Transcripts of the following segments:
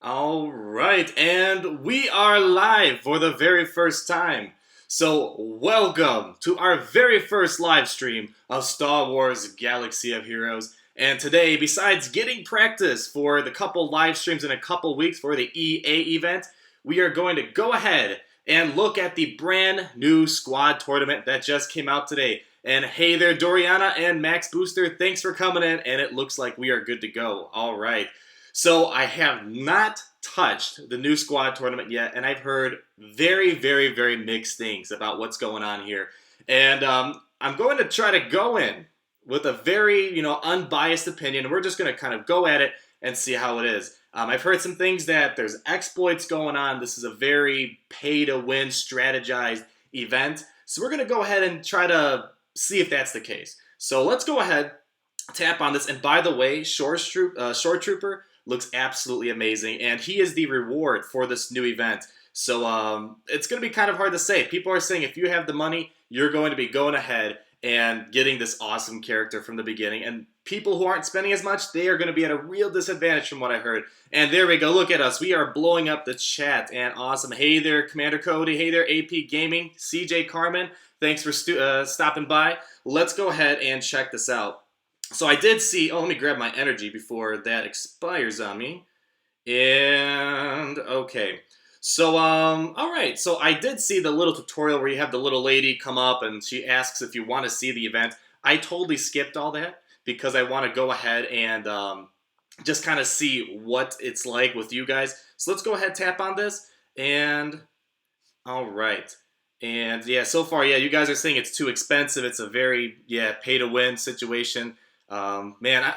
All right, and we are live for the very first time. So, welcome to our very first live stream of Star Wars Galaxy of Heroes. And today, besides getting practice for the couple live streams in a couple weeks for the EA event, we are going to go ahead and look at the brand new squad tournament that just came out today. And hey there, Doriana and Max Booster, thanks for coming in, and it looks like we are good to go. All right. So I have not touched the new squad tournament yet, and I've heard very, very, very mixed things about what's going on here. And I'm going to try to go in with a very, unbiased opinion. We're just going to kind of go at it and see how it is. I've heard some things that there's exploits going on. This is a very pay-to-win strategized event. So we're going to go ahead and try to see if that's the case. So let's go ahead, tap on this. And by the way, Shore Trooper looks absolutely amazing, and he is the reward for this new event. So it's going to be kind of hard to say. People are saying if you have the money, you're going to be going ahead and getting this awesome character from the beginning. And people who aren't spending as much, they are going to be at a real disadvantage from what I heard. And there we go. Look at us. We are blowing up the chat. And awesome. Hey there, Commander Cody. Hey there, AP Gaming. CJ Carmen. Thanks for stopping by. Let's go ahead and check this out. So I did see, let me grab my energy before that expires on me. And, okay. So, all right. So I did see the little tutorial where you have the little lady come up and she asks if you want to see the event. I totally skipped all that because I want to go ahead and just kind of see what it's like with you guys. So let's go ahead, tap on this, and all right. And yeah, so far, yeah, you guys are saying it's too expensive. It's a very, pay-to-win situation. Man,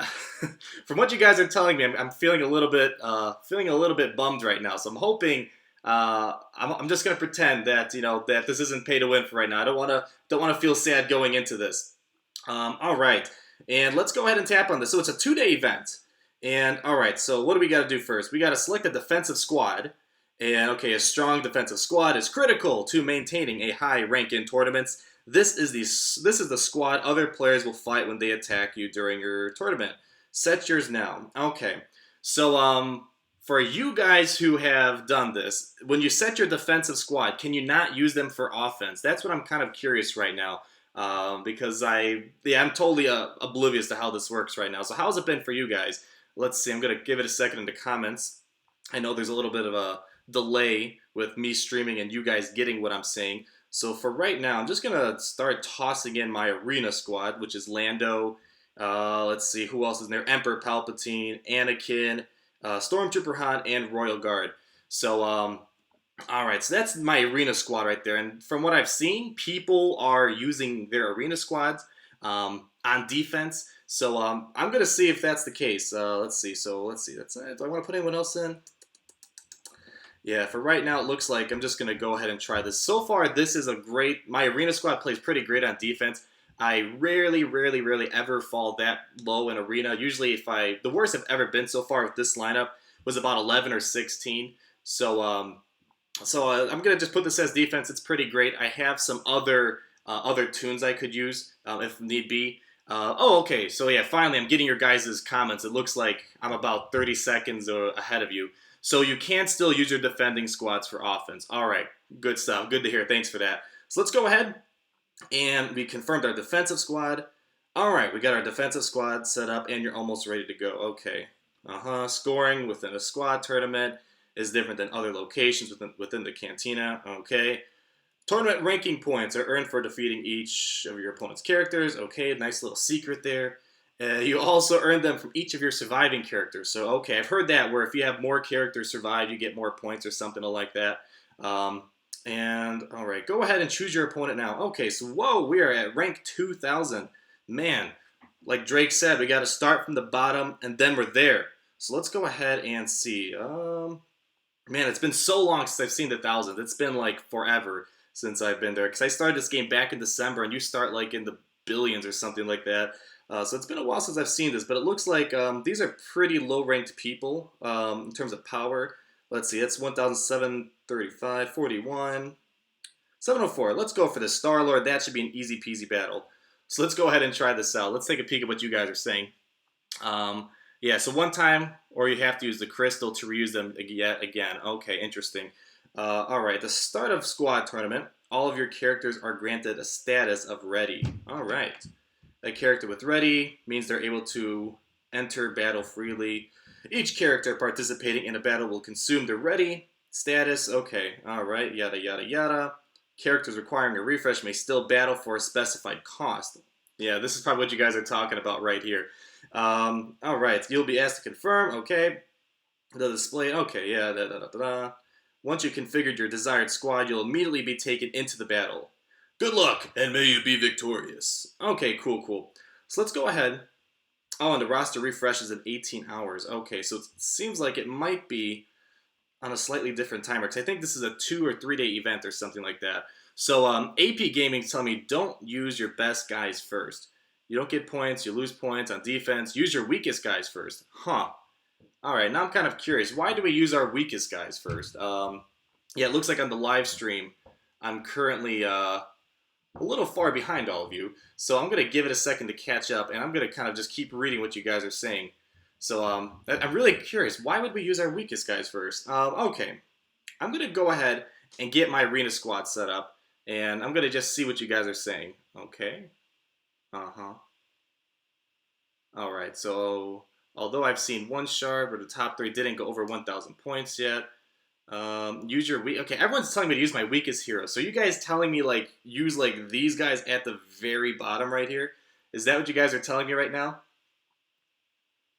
from what you guys are telling me, I'm feeling a little bit bummed right now. So I'm hoping, I'm just gonna pretend that that this isn't pay to win for right now. I don't wanna feel sad going into this. All right, and let's go ahead and tap on this. So it's a 2-day event, and all right. So what do we got to do first? We got to select a defensive squad. And okay, a strong defensive squad is critical to maintaining a high rank in tournaments. This is the squad other players will fight when they attack you during your tournament. Set yours now. Okay. So for you guys who have done this, when you set your defensive squad, can you not use them for offense? That's what I'm kind of curious right now. Because I'm totally oblivious to how this works right now. So how's it been for you guys? Let's see. I'm gonna give it a second in the comments. I know there's a little bit of a delay with me streaming and you guys getting what I'm saying. So for right now, I'm just gonna start tossing in my arena squad, which is Lando. Let's see who else is in there: Emperor Palpatine, Anakin, Stormtrooper Han, and Royal Guard. So all right, so that's my arena squad right there. And from what I've seen, people are using their arena squads on defense. So I'm gonna see if that's the case. Let's see. So let's see. That's it. Do I want to put anyone else in? Yeah, for right now, it looks like I'm just going to go ahead and try this. So far, this is my arena squad plays pretty great on defense. I rarely, rarely, rarely ever fall that low in arena. Usually, the worst I've ever been so far with this lineup was about 11 or 16. So, I'm going to just put this as defense. It's pretty great. I have some other tunes I could use if need be. Okay. So yeah, finally, I'm getting your guys' comments. It looks like I'm about 30 seconds ahead of you. So you can still use your defending squads for offense. All right, good stuff. Good to hear. Thanks for that. So let's go ahead and we confirmed our defensive squad. All right, we got our defensive squad set up and you're almost ready to go. Okay. Scoring within a squad tournament is different than other locations within the cantina. Okay. Tournament ranking points are earned for defeating each of your opponent's characters. Okay, nice little secret there. You also earn them from each of your surviving characters. So, okay, I've heard that where if you have more characters survive, you get more points or something like that. And, all right, go ahead and choose your opponent now. Okay, so, whoa, we are at rank 2,000. Man, like Drake said, we got to start from the bottom, and then we're there. So let's go ahead and see. Man, it's been so long since I've seen the 1,000. It's been, like, forever since I've been there. Because I started this game back in December, and you start, like, in the billions or something like that. So it's been a while since I've seen this, but it looks like these are pretty low-ranked people in terms of power. Let's see, it's 1,735, 41, 704. Let's go for this Star-Lord. That should be an easy-peasy battle. So let's go ahead and try this out. Let's take a peek at what you guys are saying. Yeah, so one time or you have to use the crystal to reuse them yet again. Okay, interesting. All right, the start of squad tournament, all of your characters are granted a status of ready. All right. A character with ready means they're able to enter battle freely. Each character participating in a battle will consume their ready status. Okay, all right, yada yada yada. Characters requiring a refresh may still battle for a specified cost. Yeah, this is probably what you guys are talking about right here. All right, you'll be asked to confirm. Okay, the display. Okay, yeah, da da da da. Once you've configured your desired squad, you'll immediately be taken into the battle. Good luck, and may you be victorious. Okay, cool, cool. So let's go ahead. Oh, and the roster refreshes in 18 hours. Okay, so it seems like it might be on a slightly different timer, because I think this is a 2 or 3 day event or something like that. So AP Gaming tell me don't use your best guys first. You don't get points, you lose points on defense. Use your weakest guys first. Huh. All right, now I'm kind of curious. Why do we use our weakest guys first? Yeah, it looks like on the live stream, I'm currently a little far behind all of you. So I'm going to give it a second to catch up, and I'm going to kind of just keep reading what you guys are saying. So I'm really curious. Why would we use our weakest guys first? Okay, I'm going to go ahead and get my arena squad set up, and I'm going to just see what you guys are saying. Okay. Uh-huh. All right, so although I've seen one shard where the top 3 didn't go over 1,000 points yet, use your weak. Okay, everyone's telling me to use my weakest hero. So you guys telling me like use like these guys at the very bottom right here? Is that what you guys are telling me right now?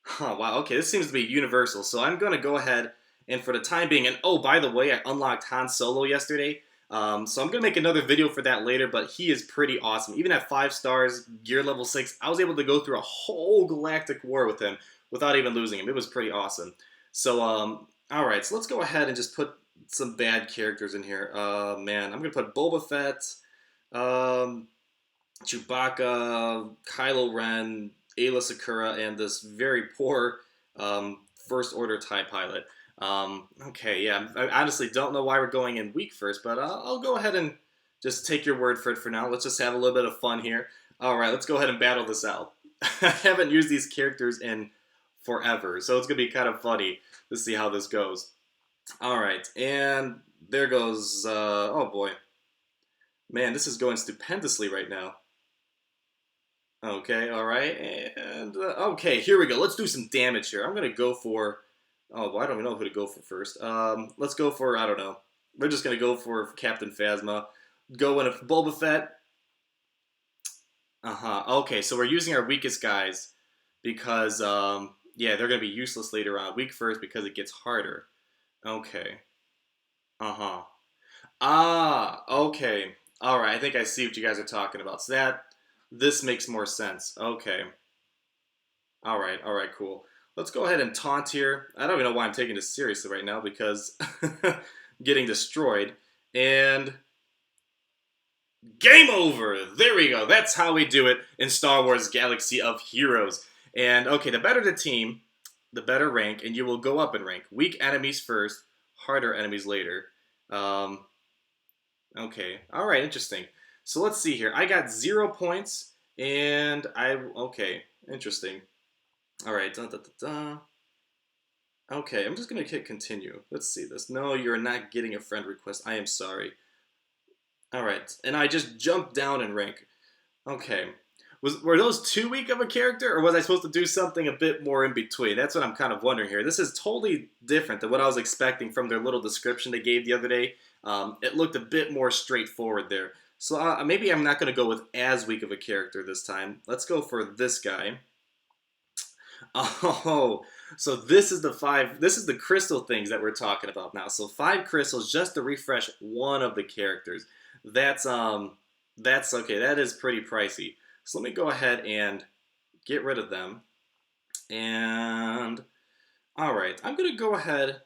Huh, wow, okay, this seems to be universal. So I'm going to go ahead and for the time being, and oh, by the way, I unlocked Han Solo yesterday. So I'm going to make another video for that later, but he is pretty awesome. Even at 5 stars, gear level 6, I was able to go through a whole galactic war with him without even losing him. It was pretty awesome. So, alright, so let's go ahead and just put some bad characters in here. Man, I'm going to put Boba Fett, Chewbacca, Kylo Ren, Ayla Sakura, and this very poor First Order TIE pilot. Okay, yeah, I honestly don't know why we're going in weak first, but I'll go ahead and just take your word for it for now. Let's just have a little bit of fun here. Alright, let's go ahead and battle this out. I haven't used these characters in forever, so it's going to be kind of funny to see how this goes. Alright, and there goes, oh boy. Man, this is going stupendously right now. Okay, alright, and, okay, here we go. Let's do some damage here. I'm going to go for, oh, well, I don't even know who to go for first. Let's go for, I don't know. We're just going to go for Captain Phasma. Go in a Boba Fett. Okay, so we're using our weakest guys because, yeah, they're going to be useless later on. Weak first because it gets harder. Okay. Okay. Alright, I think I see what you guys are talking about. So this makes more sense. Okay. Alright, cool. Let's go ahead and taunt here. I don't even know why I'm taking this seriously right now because getting destroyed. And game over! There we go. That's how we do it in Star Wars Galaxy of Heroes. And okay, the better the team, the better rank, and you will go up in rank. Weak enemies first, harder enemies later. Okay, alright, interesting. So let's see here. I got 0 points, and okay, interesting. Alright, Okay, I'm just gonna hit continue. Let's see this. No, you're not getting a friend request. I am sorry. Alright, and I just jumped down in rank. Okay. Were those too weak of a character, or was I supposed to do something a bit more in between? That's what I'm kind of wondering here. This is totally different than what I was expecting from their little description they gave the other day. It looked a bit more straightforward there. So maybe I'm not going to go with as weak of a character this time. Let's go for this guy. Oh, so this is the crystal things that we're talking about now. So 5 crystals just to refresh one of the characters. That's okay. That is pretty pricey. So let me go ahead and get rid of them. And all right, I'm gonna go ahead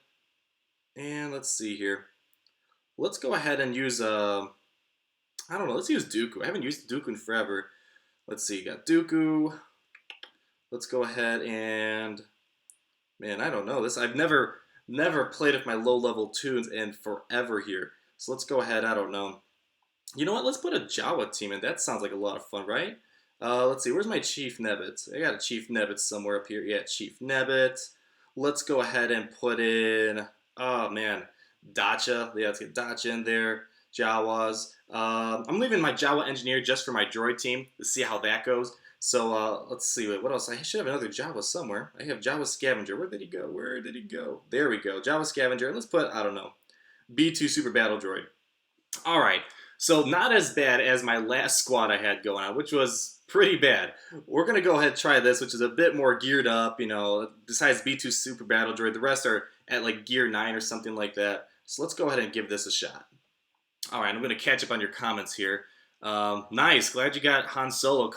and let's see here. Let's go ahead and use I don't know. Let's use Dooku. I haven't used Dooku in forever. Let's see. Got Dooku. Let's go ahead and man, I don't know this. I've never played with my low level tunes in forever here. So let's go ahead. I don't know. You know what? Let's put a Jawa team in. That sounds like a lot of fun, right? Let's see. Where's my Chief Nebbit? I got a Chief Nebbit somewhere up here. Yeah, Chief Nebbit. let's go ahead and put in, oh man, Dacha. Yeah, let's get Dacha in there. Jawas. I'm leaving my Jawa engineer just for my droid team to see how that goes. So let's see, what else? I should have another Jawa somewhere. I have Jawa Scavenger. Where did he go? Where did he go? There we go. Jawa Scavenger. Let's put, I don't know, B2 Super Battle Droid. All right. So not as bad as my last squad I had going on, which was pretty bad. We're going to go ahead and try this, which is a bit more geared up, you know, besides B2 Super Battle Droid. The rest are at like gear 9 or something like that. So let's go ahead and give this a shot. All right, I'm going to catch up on your comments here. Nice. Glad you got Han Solo a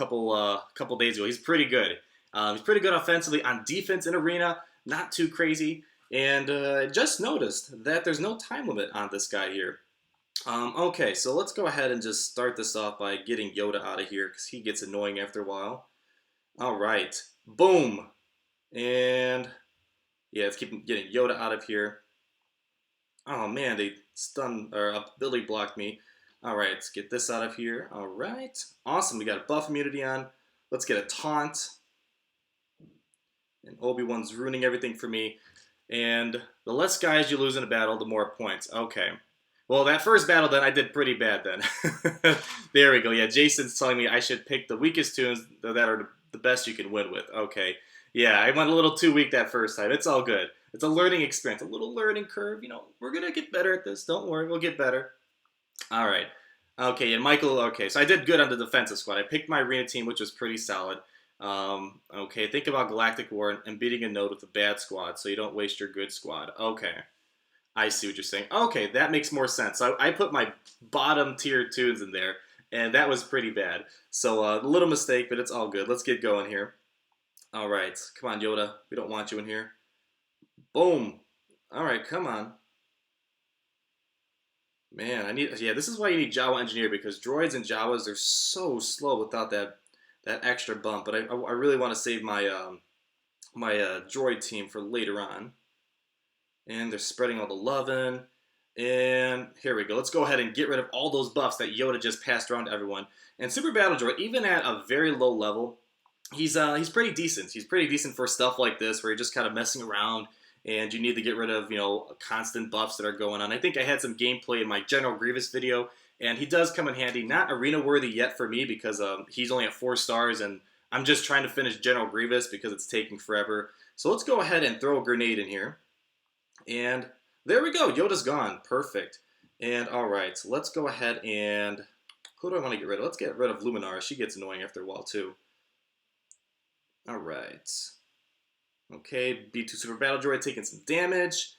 couple days ago. He's pretty good. He's pretty good offensively. On defense in Arena, not too crazy. And just noticed that there's no time limit on this guy here. Okay, so let's go ahead and just start this off by getting Yoda out of here because he gets annoying after a while. All right, boom. And yeah, let's keep getting Yoda out of here. Oh man, they stunned or ability blocked me. All right, let's get this out of here. All right, awesome. We got a buff immunity on. Let's get a taunt. And Obi-Wan's ruining everything for me. And the less guys you lose in a battle, the more points. Okay. Well, that first battle, then, I did pretty bad, then. There we go. Yeah, Jason's telling me I should pick the weakest tunes that are the best you can win with. Okay. Yeah, I went a little too weak that first time. It's all good. It's a learning experience, a little learning curve. You know, we're going to get better at this. Don't worry, we'll get better. All right. Okay, and Michael, okay, so I did good on the defensive squad. I picked my arena team, which was pretty solid. Okay, think about Galactic War and beating a node with a bad squad so you don't waste your good squad. Okay. I see what you're saying. Okay, that makes more sense. So I put my bottom tier tunes in there, and that was pretty bad. So a little mistake, but it's all good. Let's get going here. All right, come on, Yoda. We don't want you in here. Boom. All right, come on. Man, yeah, this is why you need Jawa Engineer, because droids and Jawas are so slow without that extra bump. But I really want to save my my droid team for later on. And they're spreading all the love in. And here we go. Let's go ahead and get rid of all those buffs that Yoda just passed around to everyone. And Super Battle Droid, even at a very low level, he's pretty decent. He's pretty decent for stuff like this, where you're just kind of messing around, and you need to get rid of, you know, constant buffs that are going on. I think I had some gameplay in my General Grievous video, and he does come in handy. Not arena worthy yet for me because he's only at 4 stars, and I'm just trying to finish General Grievous because it's taking forever. So let's go ahead and throw a grenade in here. And there we go. Yoda's gone. Perfect. And all right, so let's go ahead and who do I want to get rid of? Let's get rid of Luminara. She gets annoying after a while too. All right. Okay, B2 Super Battle Droid taking some damage.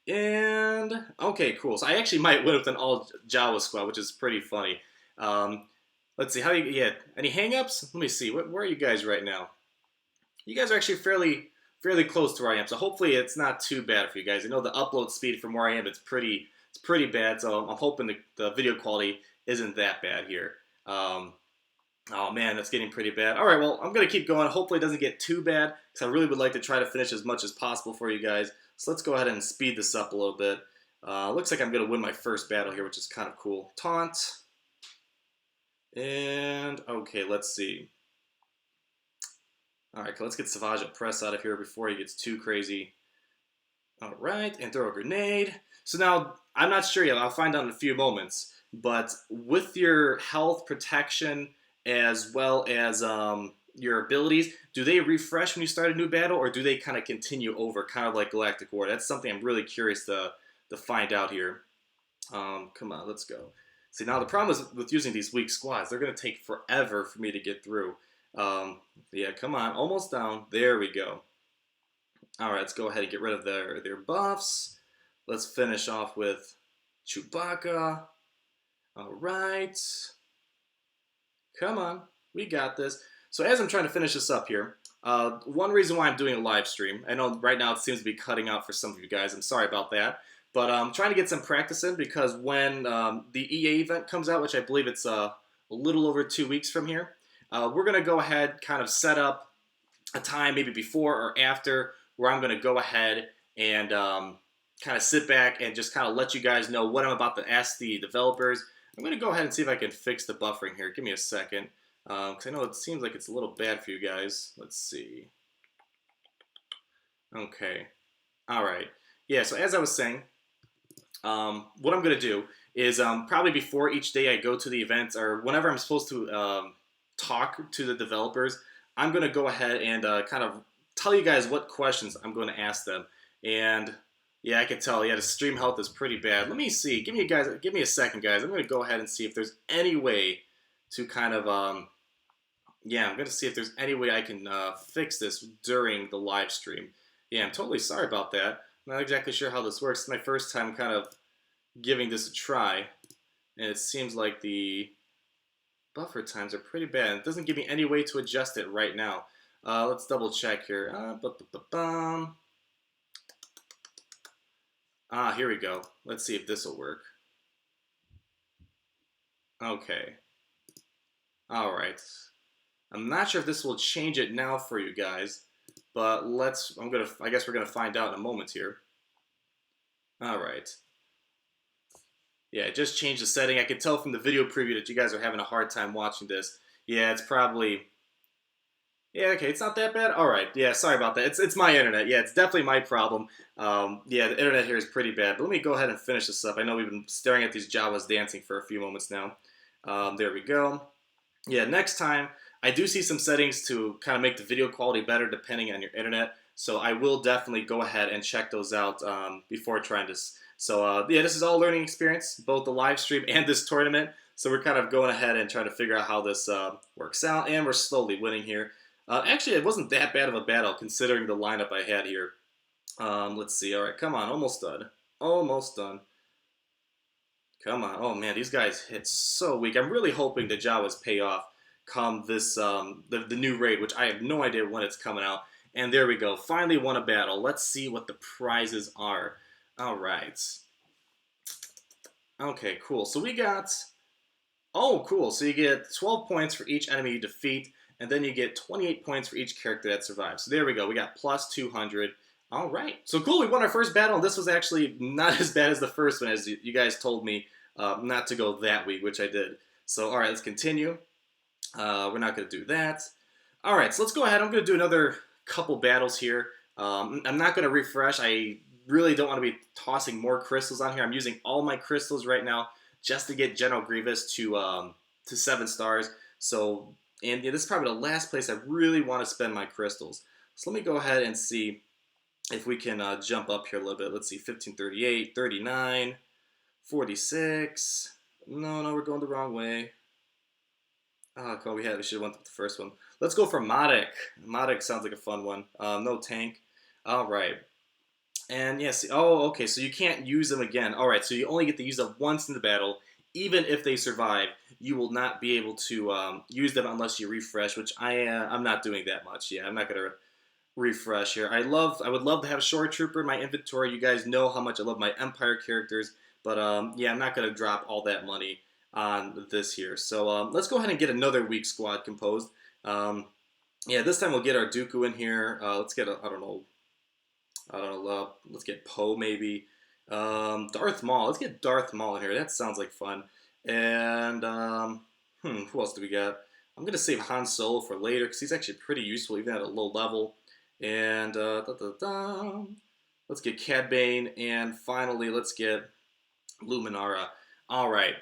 And okay, cool. So I actually might win with an all Jawa squad, which is pretty funny. Let's see. How do you get any hangups? Let me see. Where are you guys right now? You guys are actually fairly close to where I am, so hopefully it's not too bad for you guys. I know the upload speed from where I am, it's pretty bad, so I'm hoping the video quality isn't that bad here. Oh man, that's getting pretty bad. All right, well, I'm going to keep going. Hopefully it doesn't get too bad, because I really would like to try to finish as much as possible for you guys. So let's go ahead and speed this up a little bit. Looks like I'm going to win my first battle here, which is kind of cool. Taunt. And, okay, let's see. Alright, let's get Savage Press out of here before he gets too crazy. Alright, and throw a grenade. So now, I'm not sure yet, I'll find out in a few moments, but with your health protection as well as your abilities, do they refresh when you start a new battle, or do they kind of continue over, kind of like Galactic War? That's something I'm really curious to find out here. Come on, let's go. See, now the problem is with using these weak squads, they're going to take forever for me to get through. Yeah, come on, almost down. There we go. All right, let's go ahead and get rid of their buffs. Let's finish off with Chewbacca. All right. Come on, we got this. So as I'm trying to finish this up here, one reason why I'm doing a live stream, I know right now it seems to be cutting out for some of you guys. I'm sorry about that. But I'm trying to get some practice in because when the EA event comes out, which I believe it's a little over 2 weeks from here, we're going to go ahead, kind of set up a time maybe before or after where I'm going to go ahead and kind of sit back and just kind of let you guys know what I'm about to ask the developers. I'm going to go ahead and see if I can fix the buffering here. Give me a second, because I know it seems like it's a little bad for you guys. Let's see. Okay. All right. Yeah. So as I was saying, what I'm gonna do is probably before each day I go to the event or whenever I'm supposed to talk to the developers, I'm gonna go ahead and kind of tell you guys what questions I'm going to ask them. And yeah, I can tell. Yeah, the stream health is pretty bad. Let me see. Give me a second, guys. I'm gonna go ahead and see if there's any way to kind of yeah, I'm gonna see if there's any way I can fix this during the live stream. Yeah, I'm totally sorry about that. I'm not exactly sure how this works. It's my first time kind of giving this a try, and it seems like the buffer times are pretty bad. It doesn't give me any way to adjust it right now. Let's double check here. Here we go. Let's see if this will work. Okay. All right. I'm not sure if this will change it now for you guys, but I guess we're gonna find out in a moment here. All right. Yeah, just changed the setting. I could tell from the video preview that you guys are having a hard time watching this. Yeah, it's probably. Yeah, okay, it's not that bad. All right, yeah, sorry about that. It's my internet. Yeah, it's definitely my problem. Yeah, the internet here is pretty bad. But let me go ahead and finish this up. I know we've been staring at these Jawas dancing for a few moments now. There we go. Yeah, next time I do see some settings to kind of make the video quality better depending on your internet. So I will definitely go ahead and check those out before trying this. So yeah, this is all learning experience, both the live stream and this tournament. So we're kind of going ahead and trying to figure out how this works out, and we're slowly winning here. Actually, it wasn't that bad of a battle considering the lineup I had here. Let's see. All right, come on, almost done. Almost done. Come on. Oh man, these guys hit so weak. I'm really hoping the Jawas pay off come this the new raid, which I have no idea when it's coming out. And there we go. Finally won a battle. Let's see what the prizes are. All right. Okay, cool. So we got. Oh, cool. So you get 12 points for each enemy you defeat, and then you get 28 points for each character that survives. So there we go. We got plus 200. All right. So cool. We won our first battle, and this was actually not as bad as the first one, as you guys told me not to go that weak, which I did. So, all right, let's continue. We're not going to do that. All right, so let's go ahead. I'm going to do another couple battles here. I'm not going to refresh. I really don't want to be tossing more crystals on here. I'm using all my crystals right now just to get General Grievous to 7 stars. So, and yeah, this is probably the last place I really want to spend my crystals. So let me go ahead and see if we can jump up here a little bit. Let's see, 1538, 39, 46. No, we're going the wrong way. Oh, cool, we should have went with the first one. Let's go for Modek. Modek sounds like a fun one. No tank. All right. And yes, oh, okay, so you can't use them again. All right, so you only get to use them once in the battle. Even if they survive, you will not be able to use them unless you refresh, which I'm not doing that much. Yeah, I'm not going to refresh here. I would love to have Shore Trooper in my inventory. You guys know how much I love my Empire characters, but yeah, I'm not going to drop all that money on this here. So let's go ahead and get another weak squad composed. Yeah, this time we'll get our Dooku in here. Let's get I don't know. Let's get Poe maybe. Darth Maul. Let's get Darth Maul in here. That sounds like fun. And who else do we got? I'm gonna save Han Solo for later because he's actually pretty useful even at a low level. And let's get Cad Bane, and finally let's get Luminara. All right.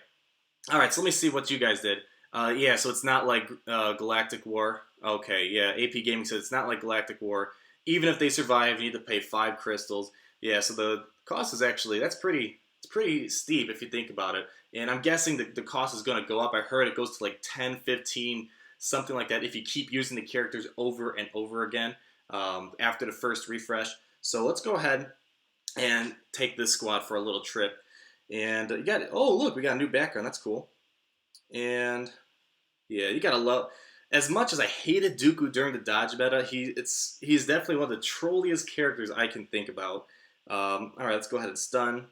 So let me see what you guys did. Yeah, so it's not like Galactic War. Okay, yeah, AP Gaming says it's not like Galactic War. Even if they survive, you need to pay 5 crystals. Yeah, so the cost is actually, it's pretty steep if you think about it. And I'm guessing that the cost is going to go up. I heard it goes to like 10, 15, something like that if you keep using the characters over and over again after the first refresh. So let's go ahead and take this squad for a little trip. And you got, oh look, we got a new background. That's cool. And yeah, you gotta love. As much as I hated Dooku during the Dodge meta, he's definitely one of the trolliest characters I can think about. All right, let's go ahead and stun.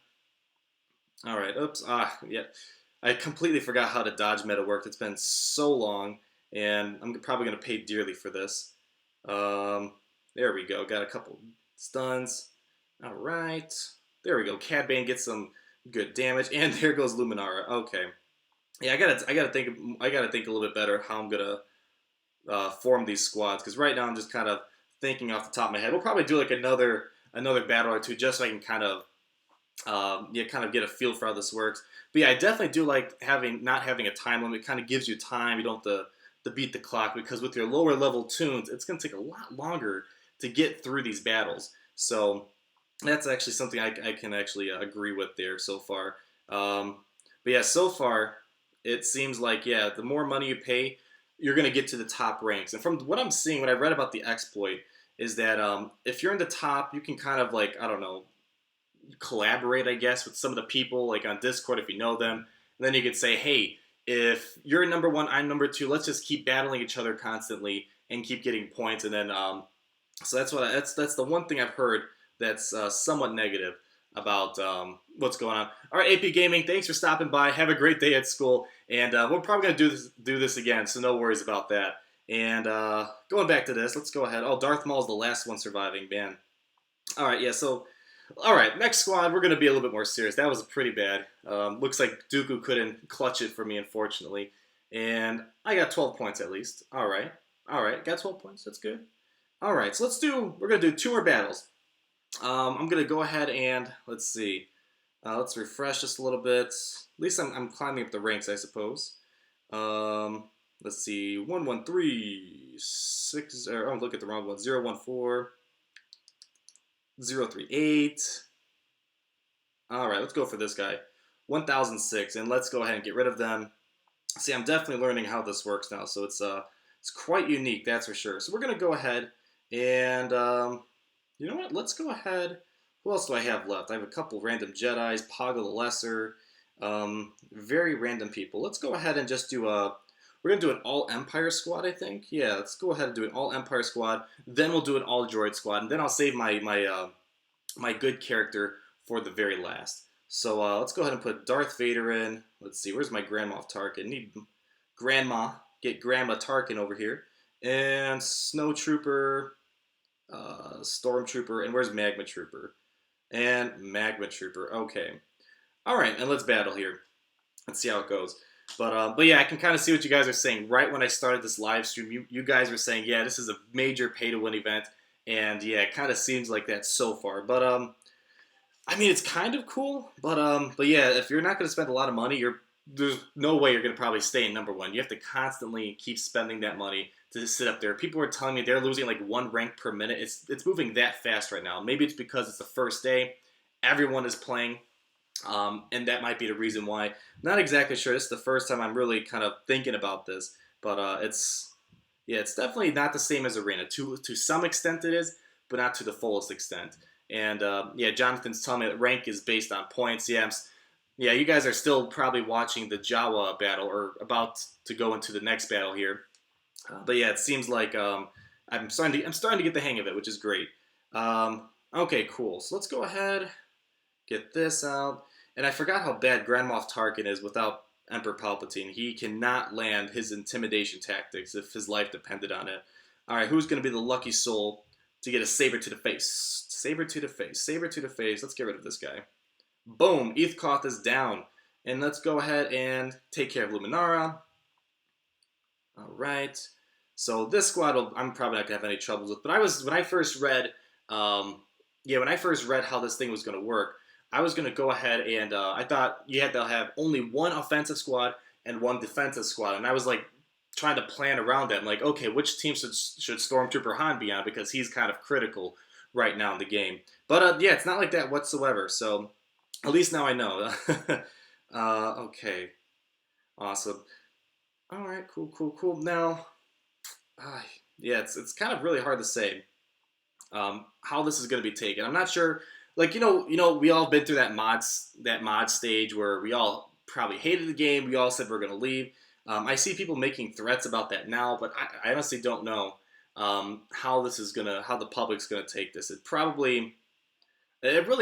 All right, oops, yeah, I completely forgot how the Dodge meta worked. It's been so long, and I'm probably gonna pay dearly for this. There we go. Got a couple stuns. All right, there we go. Cad Bane gets some good damage, and there goes Luminara. Okay, yeah, I gotta think a little bit better how I'm gonna form these squads, because right now I'm just kind of thinking off the top of my head. We'll probably do like another another battle or two just so I can kind of kind of get a feel for how this works. But yeah, I definitely do like not having a time limit. It kind of gives you time. You don't have to beat the clock because with your lower level tunes, it's going to take a lot longer to get through these battles. So that's actually something I can actually agree with there so far. But yeah, so far it seems like the more money you pay, you're going to get to the top ranks. And from what I'm seeing, what I read about the exploit is that if you're in the top, you can kind of like I don't know collaborate, I guess, with some of the people like on Discord if you know them. And then you could say, hey, if you're number one, I'm number two. Let's just keep battling each other constantly and keep getting points. And then so that's the one thing I've heard that's somewhat negative about what's going on. All right, AP Gaming, thanks for stopping by. Have a great day at school, and we're probably gonna do this again, so no worries about that. And going back to this, let's go ahead. Oh, Darth Maul's the last one surviving, man. All right, yeah. So, all right, next squad, we're gonna be a little bit more serious. That was pretty bad. Looks like Dooku couldn't clutch it for me, unfortunately, and I got 12 points at least. All right, got 12 points. That's good. All right, so we're gonna do 2 more battles. I'm gonna go ahead and let's see. Let's refresh just a little bit. At least I'm climbing up the ranks, I suppose. Let's see. 1136. Oh, look at the wrong one. 014. 038. All right, let's go for this guy. 1006, and let's go ahead and get rid of them. See, I'm definitely learning how this works now, so it's quite unique, that's for sure. So we're gonna go ahead and you know what? Let's go ahead. Who else do I have left? I have a couple random Jedis, Paga the Lesser, very random people. Let's go ahead and just do we're going to do an all-Empire squad, I think. Yeah, let's go ahead and do an all-Empire squad. Then we'll do an all-Droid squad, and then I'll save my good character for the very last. So let's go ahead and put Darth Vader in. Let's see, where's my Grand Moff Tarkin? Need get Grandma Tarkin over here. And Snow Trooper, Stormtrooper, and where's Magma Trooper? And Magma Trooper, okay. Alright, and let's battle here. Let's see how it goes. But yeah, I can kind of see what you guys are saying. Right when I started this live stream, you guys were saying, yeah, this is a major pay-to-win event. And yeah, it kind of seems like that so far. But I mean, it's kind of cool. But yeah, if you're not going to spend a lot of money, there's no way you're going to probably stay in number one. You have to constantly keep spending that money to sit up there. People are telling me they're losing like 1 rank per minute. It's moving that fast right now. Maybe it's because it's the first day. Everyone is playing. And that might be the reason why. Not exactly sure. This is the first time I'm really kind of thinking about this. But it's definitely not the same as Arena. To some extent it is, but not to the fullest extent. And yeah, Jonathan's telling me that rank is based on points. Yeah, you guys are still probably watching the Jawa battle or about to go into the next battle here. But yeah, it seems like I'm starting to get the hang of it, which is great. Okay, cool. So let's go ahead, get this out. And I forgot how bad Grand Moff Tarkin is without Emperor Palpatine. He cannot land his intimidation tactics if his life depended on it. All right, who's going to be the lucky soul to get a saber to the face? Saber to the face. Saber to the face. Let's get rid of this guy. Boom. Ethkoth is down. And let's go ahead and take care of Luminara. All right. So this squad, I'm probably not going to have any troubles with. But when I first read how this thing was going to work, I was going to go ahead and I thought you had to have only 1 offensive squad and 1 defensive squad. And I was like trying to plan around that. I'm like, okay, which team should Stormtrooper Han be on? Because he's kind of critical right now in the game. But yeah, it's not like that whatsoever. So at least now I know. Okay. Awesome. All right, cool. Now, yeah, it's kind of really hard to say how this is going to be taken. I'm not sure. Like, you know, we all been through that mod stage where we all probably hated the game. We all said we're going to leave. I see people making threats about that now, but I honestly don't know how the public's gonna take this. It really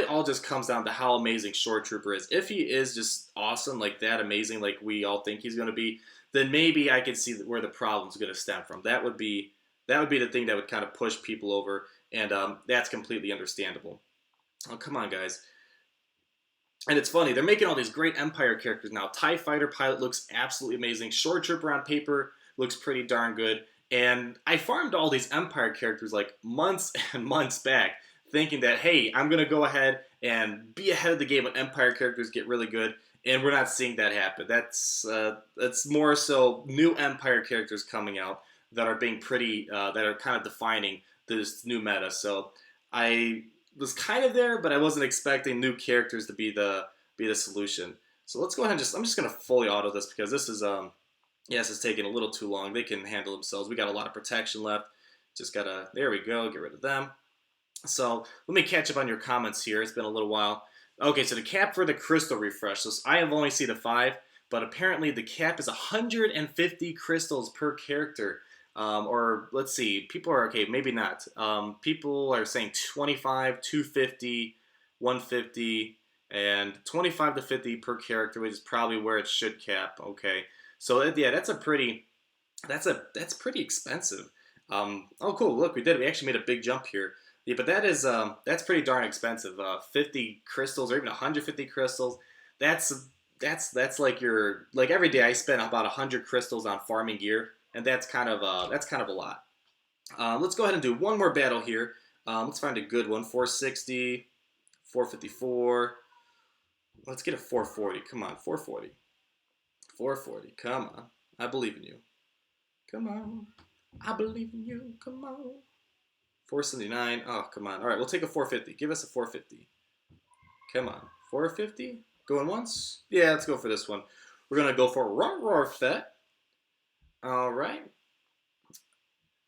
all just comes down to how amazing Shore Trooper is. If he is just awesome, like that amazing, like we all think he's gonna be, then maybe I can see where the problem's gonna stem from. That would be the thing that would kind of push people over, and that's completely understandable. Oh, come on, guys. And it's funny, they're making all these great Empire characters now. TIE Fighter pilot looks absolutely amazing. Shore Trooper on paper looks pretty darn good. And I farmed all these Empire characters like months and months back, thinking that, hey, I'm going to go ahead and be ahead of the game when Empire characters get really good, and we're not seeing that happen. That's more so new Empire characters coming out that are being that are kind of defining this new meta. So I was kind of there, but I wasn't expecting new characters to be the solution. So let's go ahead and I'm just gonna fully auto this because this is yes, it's taking a little too long. They can handle themselves. We got a lot of protection left. Just gotta, there we go, get rid of them. So let me catch up on your comments here. It's been a little while. Okay, so the cap for the crystal refresh. So I have only seen the 5, but apparently the cap is 150 crystals per character. Or let's see, people are, okay, maybe not. People are saying 25, 250, 150, and 25 to 50 per character, which is probably where it should cap. Okay, so yeah, that's pretty expensive. Oh, cool. Look, we actually made a big jump here. Yeah, but that's pretty darn expensive. 50 crystals or even 150 crystals. That's like every day I spend about 100 crystals on farming gear, and that's kind of a lot. Let's go ahead and do one more battle here. Let's find a good one. 460, 454. Let's get a 440. Come on, 440. 440. Come on. I believe in you. Come on. I believe in you. Come on. 479. Oh, come on. All right, we'll take a 450. Give us a 450. Come on. 450? Going once? Yeah, let's go for this one. We're going to go for Roar Fett. All right.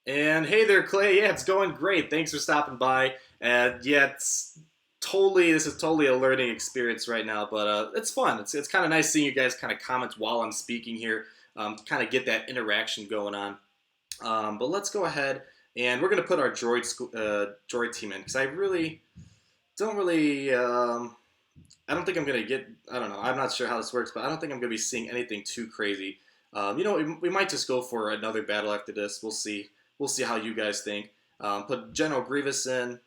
And hey there, Clay. Yeah, it's going great. Thanks for stopping by. And yeah, this is totally a learning experience right now, but it's fun. It's kind of nice seeing you guys kind of comment while I'm speaking here, kind of get that interaction going on. But let's go ahead and we're going to put our droid team in because I really don't really, I don't think I'm going to get, I don't know, I'm not sure how this works, but I don't think I'm going to be seeing anything too crazy. We might just go for another battle after this. We'll see. We'll see how you guys think. Put General Grievous in.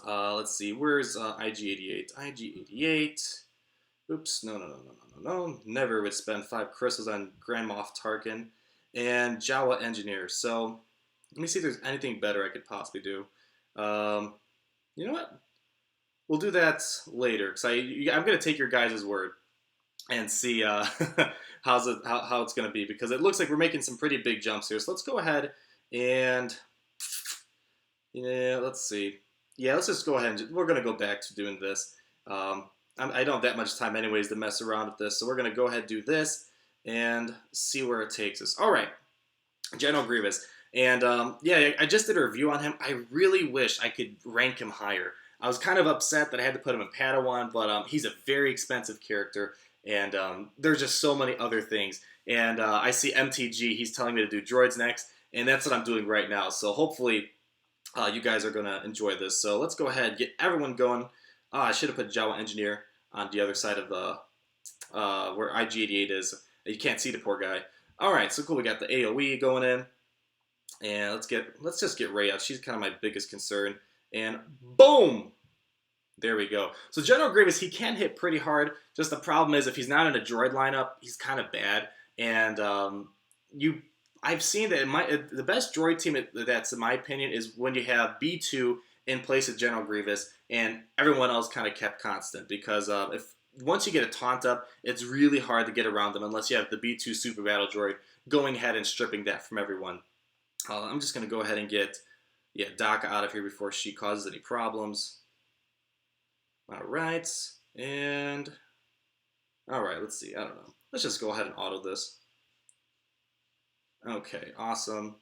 Let's see, where's IG-88? IG-88. Oops, no. Never would spend 5 crystals on Grand Moff Tarkin. And Jawa Engineer. So, let me see if there's anything better I could possibly do. You know what? We'll do that later, because I'm going to take your guys' word and see how it's going to be, because it looks like we're making some pretty big jumps here. So let's go ahead and, yeah, let's see. Yeah, let's just go ahead and we're going to go back to doing this. I don't have that much time anyways to mess around with this, so we're going to go ahead and do this and see where it takes us. All right, General Grievous. And yeah, I just did a review on him. I really wish I could rank him higher. I was kind of upset that I had to put him in Padawan, but he's a very expensive character, and there's just so many other things. And I see MTG, he's telling me to do droids next, and that's what I'm doing right now. So hopefully you guys are going to enjoy this. So let's go ahead and get everyone going. I should have put Jawa Engineer on the other side of the where IG-88 is. You can't see the poor guy. All right, so cool. We got the AOE going in, and let's just get Rey out. She's kind of my biggest concern. And boom, there we go. So General Grievous, he can hit pretty hard. Just the problem is if he's not in a droid lineup, he's kind of bad. And I've seen that the best droid team that's in my opinion is when you have B2 in place of General Grievous, and everyone else kind of kept constant, because once you get a taunt up, it's really hard to get around them unless you have the B2 Super Battle Droid going ahead and stripping that from everyone. I'm just going to go ahead and get Daka out of here before she causes any problems. Alright, and alright, let's see, I don't know. Let's just go ahead and auto this. Okay, awesome.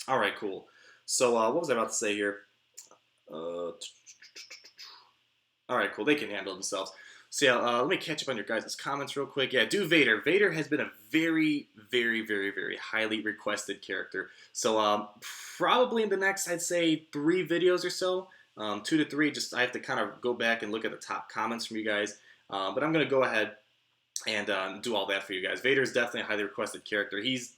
Alright, cool. So, what was I about to say here? Alright, cool, they can handle themselves. So yeah, let me catch up on your guys' comments real quick. Yeah, do Vader. Vader has been a very, very, very, very highly requested character. So probably in the next, I'd say 3 videos or so, 2 to 3. Just I have to kind of go back and look at the top comments from you guys. But I'm gonna go ahead and do all that for you guys. Vader is definitely a highly requested character. He's,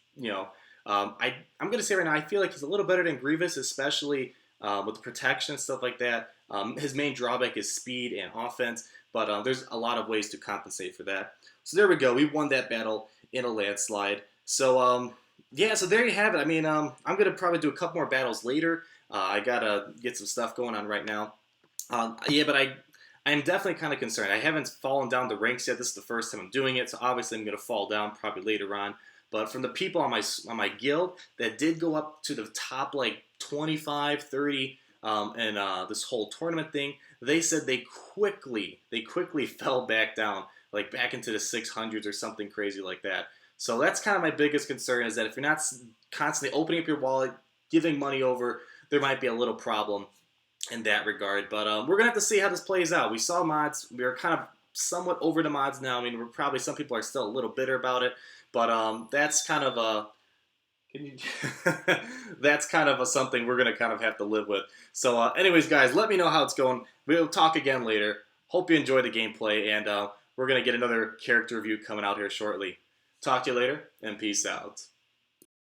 I'm gonna say right now, I feel like he's a little better than Grievous, especially with the protection and stuff like that. His main drawback is speed and offense. But there's a lot of ways to compensate for that. So there we go. We won that battle in a landslide. So Yeah, so there you have it. I mean, I'm gonna probably do a couple more battles later. I gotta get some stuff going on right now. Yeah, but I'm definitely kind of concerned. I haven't fallen down the ranks yet. This is the first time I'm doing it, so obviously I'm gonna fall down probably later on. But from the people on my guild that did go up to the top like 25, 30, and this whole tournament thing, they said they quickly fell back down, like back into the 600s or something crazy like that. So that's kind of my biggest concern is that if you're not constantly opening up your wallet, giving money over, there might be a little problem in that regard. But we're gonna have to see how this plays out. We saw mods. We are kind of somewhat over the mods now. I mean, we're probably some people are still a little bitter about it, but that's kind of a can you? That's kind of a something we're gonna kind of have to live with. So, anyways, guys, let me know how it's going. We'll talk again later. Hope you enjoy the gameplay, and we're gonna get another character review coming out here shortly. Talk to you later, and peace out.